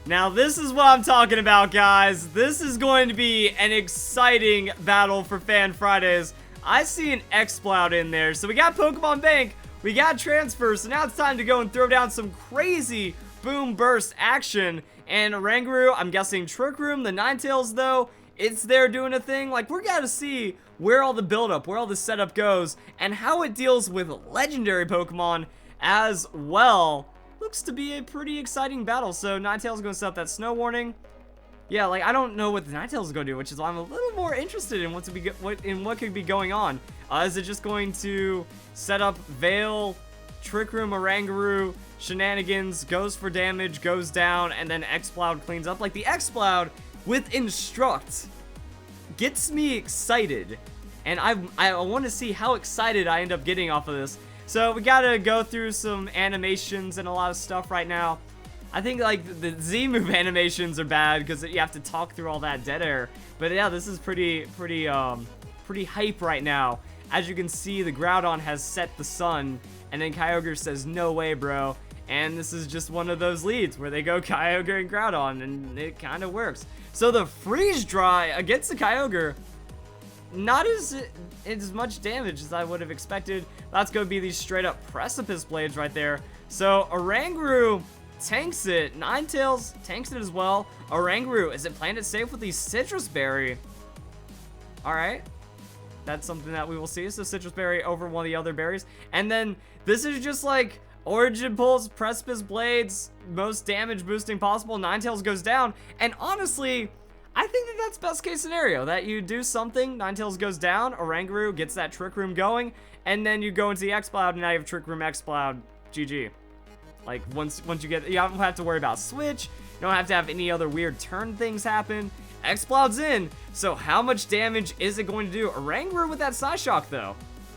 Now, this is what I'm talking about, guys. This is going to be an exciting battle for Fan Fridays. I see an EXPLOUD in there. So we got Pokemon Bank, we got Transfer, so now it's time to go and throw down some crazy Boom Burst action. And Oranguru, I'm guessing Trick Room, the Ninetales though, it's there doing a thing. Like, we're gonna see where all the build-up, where all the setup goes, and how it deals with legendary Pokemon as well. Looks to be a pretty exciting battle. So Ninetales is going to set up that snow warning. Yeah, like, I don't know what the Ninetales is going to do, which is why I'm a little more interested in what could be going on. Is it just going to set up Veil, Trick Room, Oranguru, shenanigans, goes for damage, goes down, and then EXPLOUD cleans up? Like, the EXPLOUD with Instruct gets me excited, and I want to see how excited I end up getting off of this. So we gotta go through some animations and a lot of stuff right now. I think like the Z move animations are bad because you have to talk through all that dead air. But yeah, this is pretty hype right now. As you can see, the Groudon has set the sun, and then Kyogre says, "No way, bro." And this is just one of those leads where they go Kyogre and Groudon, and it kind of works. So the Freeze Dry against the Kyogre, not as much damage as I would have expected. That's going to be these straight up Precipice Blades right there. So Oranguru tanks it. Ninetales tanks it as well. Oranguru, is it playing it safe with the Citrus Berry? Alright. That's something that we will see. So Citrus Berry over one of the other berries. And then this is just like Origin Pulse, Precipice Blades, most damage boosting possible. Ninetales goes down. And honestly, I think that that's best case scenario, that you do something, Ninetales goes down, Oranguru gets that Trick Room going, and then you go into the EXPLOUD, and now you have Trick Room, EXPLOUD, GG. Like, once you get, you don't have to worry about switch, you don't have to have any other weird turn things happen. EXPLOUD's in, so how much damage is it going to do? Oranguru with that Psyshock, though.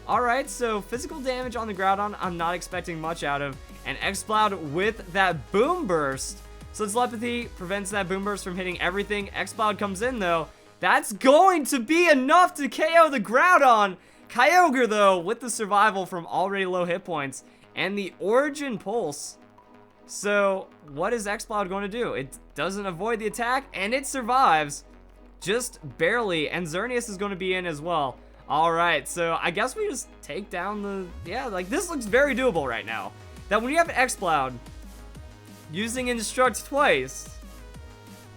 Alright, so physical damage on the Groudon, I'm not expecting much out of, and EXPLOUD with that Boom Burst. So Telepathy prevents that Boom Burst from hitting everything. EXPLOUD comes in, though. That's going to be enough to KO the Groudon. Kyogre, though, with the survival from already low hit points and the Origin Pulse. So what is EXPLOUD going to do? It doesn't avoid the attack, and it survives just barely. And Xerneas is going to be in as well. All right, so I guess we just take down the... Yeah, like, this looks very doable right now. That when you have EXPLOUD using Instruct twice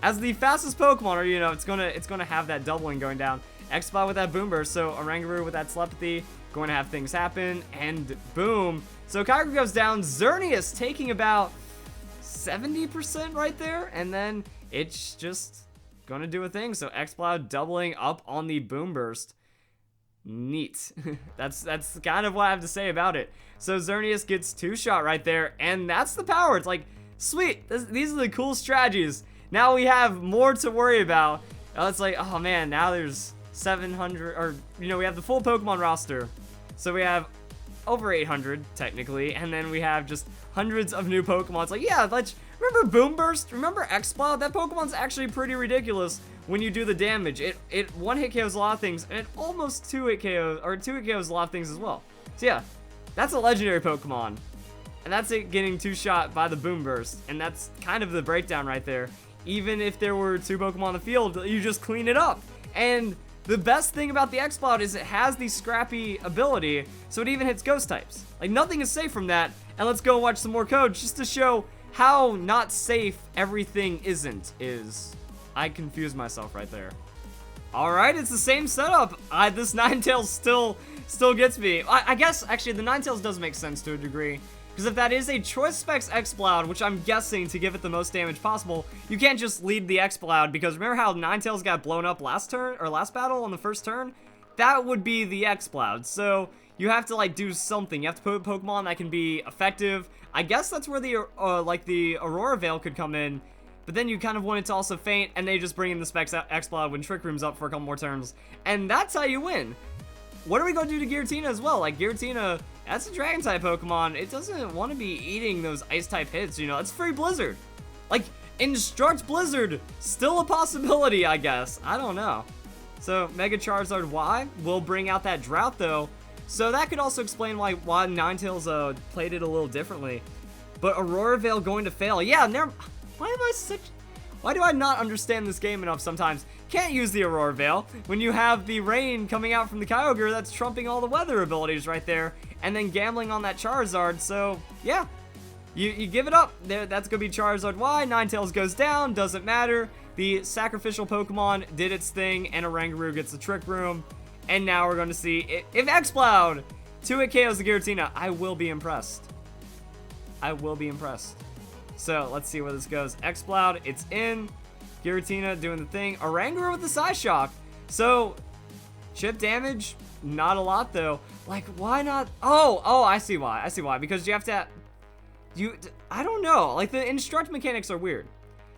as the fastest Pokemon, or you know, it's gonna have that doubling going down. EXPLOUD with that Boom Burst, so Oranguru with that Telepathy, going to have things happen, and boom. So Kyogre goes down, Xerneas taking about 70% right there, and then it's just gonna do a thing. So EXPLOUD doubling up on the Boom Burst. Neat. That's kind of what I have to say about it. So Xerneas gets 2-shot right there, and that's the power. It's like, sweet, these are the cool strategies. Now we have more to worry about. It's like, oh man, now there's 700, or, you know, we have the full Pokemon roster. So we have over 800, technically, and then we have just hundreds of new Pokemon. It's like, yeah, remember Boom Burst? Remember EXPLOUD? That Pokemon's actually pretty ridiculous when you do the damage. It one-hit KOs a lot of things, and it almost 2-hit KOs, or 2-hit KOs a lot of things as well. So yeah, that's a legendary Pokemon. And that's it getting 2-shot by the Boom Burst. And that's kind of the breakdown right there. Even if there were 2 Pokemon on the field, you just clean it up. And the best thing about the EXPLOUD is it has the scrappy ability, so it even hits ghost types. Like, nothing is safe from that. And let's go watch some more code just to show how not safe everything is. I confused myself right there. Alright, it's the same setup. This Ninetales still gets me. I guess, actually, the Ninetales does make sense to a degree. Because if that is a Choice Specs EXPLOUD, which I'm guessing to give it the most damage possible, you can't just lead the EXPLOUD, because remember how Ninetales got blown up last turn, or last battle on the first turn? That would be the EXPLOUD. So you have to like do something. You have to put Pokemon that can be effective. I guess that's where the the Aurora Veil could come in. But then you kind of want it to also faint, and they just bring in the Specs EXPLOUD when Trick Room's up for a couple more turns. And that's how you win. What are we going to do to Giratina as well? Like, Giratina, that's a Dragon-type Pokemon. It doesn't want to be eating those Ice-type hits, you know? It's free Blizzard. Like, Instruct Blizzard, still a possibility, I guess. I don't know. So, Mega Charizard Y will bring out that Drought, though. So that could also explain why Ninetales played it a little differently. But Aurora Veil going to fail. Yeah, Why do I not understand this game enough sometimes? Can't use the Aurora Veil when you have the rain coming out from the Kyogre that's trumping all the weather abilities right there, and then gambling on that Charizard, so yeah. You give it up. There, that's going to be Charizard Y. Ninetales goes down, doesn't matter. The sacrificial Pokemon did its thing, and Oranguru gets the Trick Room. And now we're going to see if EXPLOUD 2-hit KOs the Giratina. I will be impressed. I will be impressed. So let's see where this goes. EXPLOUD, it's in. Giratina doing the thing. Oranguru with the Psyshock. So chip damage, not a lot though. Like, why not? Oh, I see why. I see why. Because you have to. I don't know. Like, the Instruct mechanics are weird.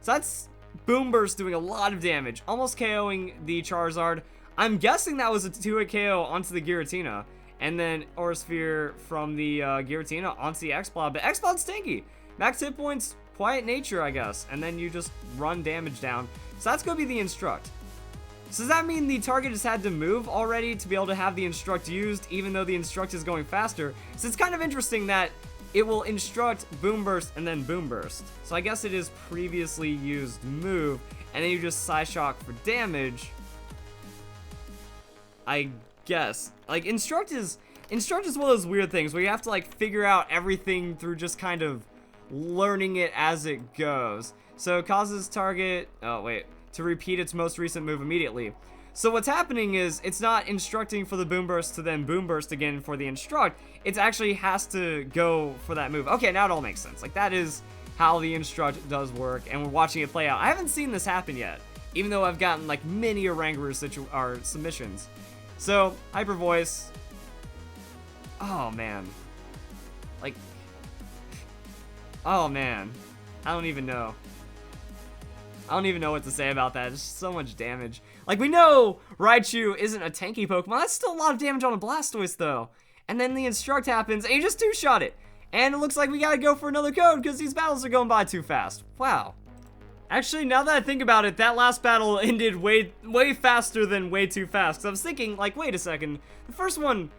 So that's Boomburst doing a lot of damage, almost KOing the Charizard. I'm guessing that was a 2-hit KO onto the Giratina, and then Aura Sphere from the Giratina onto the EXPLOUD. But EXPLOUD's tanky. Max hit points, quiet nature, I guess, and then you just run damage down. So that's going to be the Instruct. So does that mean the target has had to move already to be able to have the Instruct used, even though the Instruct is going faster? So it's kind of interesting that it will Instruct Boomburst and then Boomburst. So I guess it is previously used move, and then you just Psyshock for damage. I guess. Like, Instruct is one of those weird things where you have to, like, figure out everything through just kind of learning it as it goes. So it causes target, to repeat its most recent move immediately. So what's happening is it's not instructing for the Boomburst to then Boomburst again for the Instruct. It actually has to go for that move. Okay, now it all makes sense. Like, that is how the Instruct does work, and we're watching it play out. I haven't seen this happen yet, even though I've gotten, like, many Oranguru submissions. So, Hyper Voice. Oh, man. Like, oh, man. I don't even know. I don't even know what to say about that. It's just so much damage. Like, we know Raichu isn't a tanky Pokemon. That's still a lot of damage on a Blastoise, though. And then the Instruct happens, and you just two-shot it. And it looks like we gotta go for another code, because these battles are going by too fast. Wow. Actually, now that I think about it, that last battle ended way faster than way too fast. Because I was thinking, like, wait a second. The first one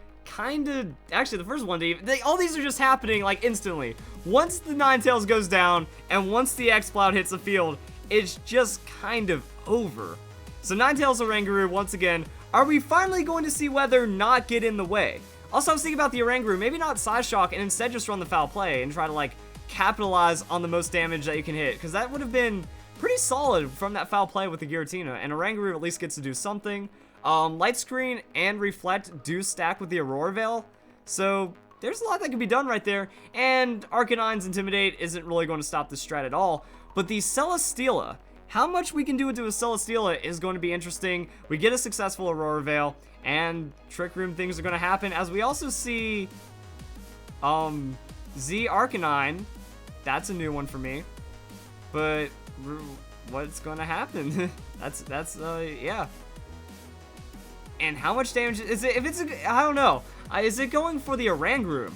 actually, the first one, all these are just happening, like, instantly. Once the Ninetales goes down, and once the EXPLOUD hits the field, it's just kind of over. So Ninetales Oranguru, once again, are we finally going to see weather not get in the way? Also, I was thinking about the Oranguru, maybe not Psyshock, and instead just run the foul play and try to, like, capitalize on the most damage that you can hit, because that would have been pretty solid from that foul play with the Giratina, and Oranguru at least gets to do something. Light Screen and Reflect do stack with the Aurora Veil, so there's a lot that can be done right there, and Arcanine's Intimidate isn't really going to stop the strat at all, but the Celesteela, how much we can do into a Celesteela is going to be interesting. We get a successful Aurora Veil, and Trick Room things are going to happen, as we also see Z Arcanine. That's a new one for me, but what's going to happen? that's yeah. And how much damage is it? If it's I don't know. Is it going for the Oranguru?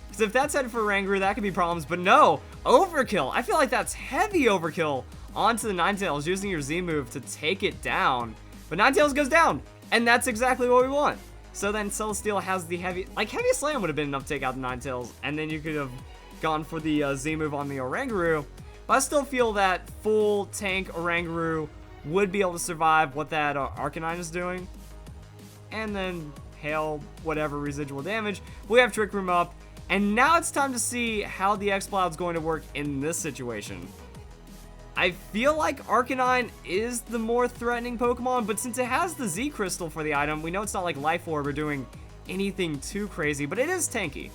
Because if that's headed for Oranguru, that could be problems. But no, overkill. I feel like that's heavy overkill onto the Ninetales, using your Z move to take it down. But Ninetales goes down, and that's exactly what we want. So then Celesteela has the heavy Slam would have been enough to take out the Ninetales, and then you could have gone for the Z move on the Oranguru. But I still feel that full tank Oranguru would be able to survive what that Arcanine is doing. And then hail whatever residual damage. We have Trick Room up, and now it's time to see how the EXPLOUD's going to work in this situation. I feel like Arcanine is the more threatening Pokemon, but since it has the Z Crystal for the item, we know it's not like Life Orb or doing anything too crazy, but it is tanky.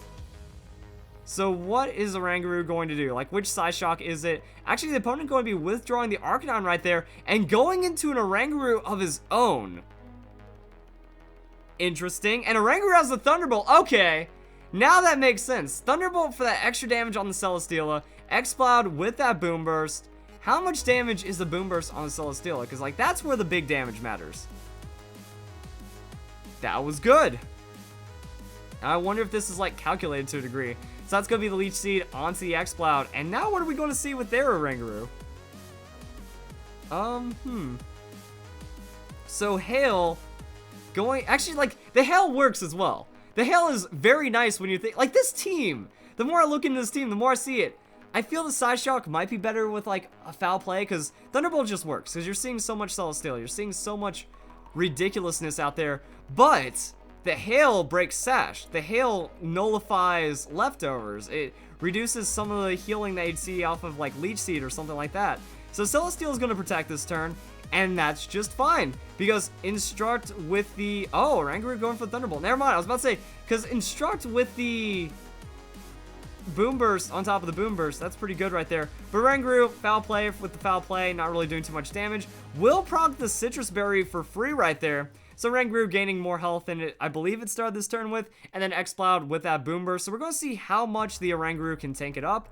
So what is Oranguru going to do? Like, which Psyshock is it? Actually, the opponent going to be withdrawing the Arcanine right there and going into an Oranguru of his own. Interesting. And Oranguru has the Thunderbolt. Okay, now that makes sense. Thunderbolt for that extra damage on the Celesteela. EXPLOUD with that Boomburst. How much damage is the Boomburst on the Celesteela? Because, like, that's where the big damage matters. That was good. I wonder if this is, like, calculated to a degree. So that's going to be the Leech Seed onto the EXPLOUD. And now what are we going to see with their Oranguru? So Hail going... Actually, like, the Hail works as well. The Hail is very nice when you think... Like, this team. The more I look into this team, the more I see it. I feel the Side Shock might be better with like a foul play, because Thunderbolt just works, because you're seeing so much Celesteal, you're seeing so much ridiculousness out there, but the Hail breaks Sash. The Hail nullifies Leftovers. It reduces some of the healing that you'd see off of like Leech Seed or something like that. So Celesteal is going to protect this turn, and that's just fine, because Instruct with the... Oh, Oranguru going for Thunderbolt. Never mind, I was about to say, because Instruct with the Boomburst on top of the Boomburst, that's pretty good right there. But Oranguru, foul play with the foul play, not really doing too much damage. Will proc the Citrus Berry for free right there. So Oranguru gaining more health than I believe it started this turn with, and then EXPLOUD with that Boomburst. So we're going to see how much the Oranguru can tank it up.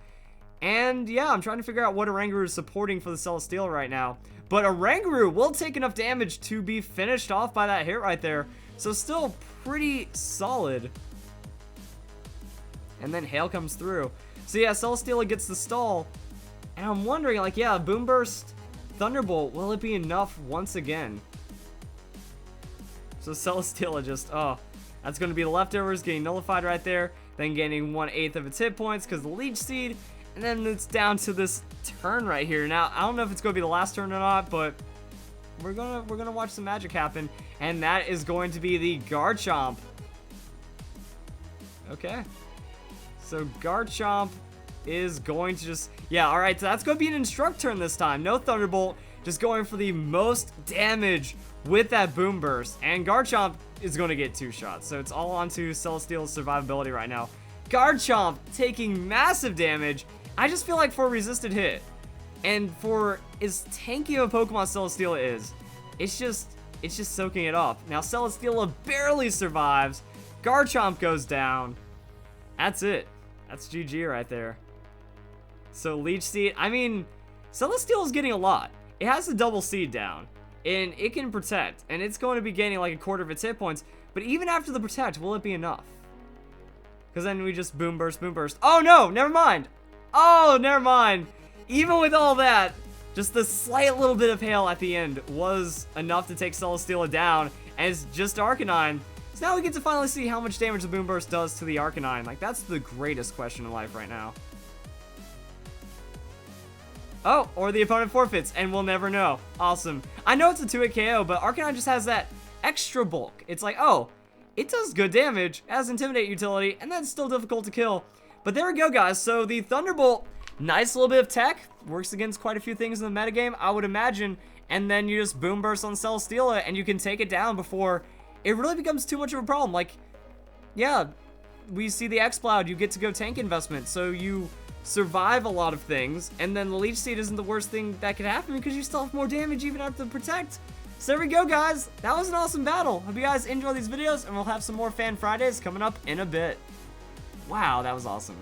And yeah, I'm trying to figure out what Oranguru is supporting for the Celesteal right now. But Oranguru will take enough damage to be finished off by that hit right there. So still pretty solid. And then Hail comes through. So yeah, Celesteal gets the stall. And I'm wondering, like, yeah, Boomburst, Thunderbolt, will it be enough once again? So Celesteal just, oh, that's going to be the Leftovers getting nullified right there. Then gaining 1/8 of its hit points because of the Leech Seed. And then it's down to this turn right here. Now, I don't know if it's going to be the last turn or not, but we're gonna watch some magic happen. And that is going to be the Garchomp. Okay. So Garchomp is going to just... Yeah, alright, so that's going to be an Instruct turn this time. No Thunderbolt, just going for the most damage with that Boomburst. And Garchomp is going to get 2 shots. So it's all onto Celesteal's survivability right now. Garchomp taking massive damage. I just feel like for a resisted hit, and for as tanky of a Pokemon Celesteal is, it's just soaking it up. Now Celesteal barely survives. Garchomp goes down. That's it. That's GG right there. So Leech Seed, I mean, Celesteal is getting a lot. It has the double seed down, and it can protect, and it's going to be gaining like 1/4 of its hit points. But even after the protect, will it be enough? Because then we just Boomburst, Boomburst. Oh no, never mind. Oh, never mind. Even with all that, just the slight little bit of Hail at the end was enough to take Celesteal down, and it's just Arcanine. So now we get to finally see how much damage the Boomburst does to the Arcanine. Like, that's the greatest question in life right now. Oh, or the opponent forfeits, and we'll never know. Awesome. I know it's a 2-hit KO, but Arcanine just has that extra bulk. It's like, oh, it does good damage, has Intimidate utility, and that's still difficult to kill. But there we go, guys. So the Thunderbolt, nice little bit of tech, works against quite a few things in the metagame, I would imagine. And then you just Boomburst on Celesteal, and you can take it down before it really becomes too much of a problem. Like, yeah, we see the EXPLOUD, you get to go tank investment, so you survive a lot of things, and then the Leech Seed isn't the worst thing that could happen because you still have more damage even after the Protect. So there we go, guys. That was an awesome battle. Hope you guys enjoy these videos, and we'll have some more Fan Fridays coming up in a bit. Wow, that was awesome.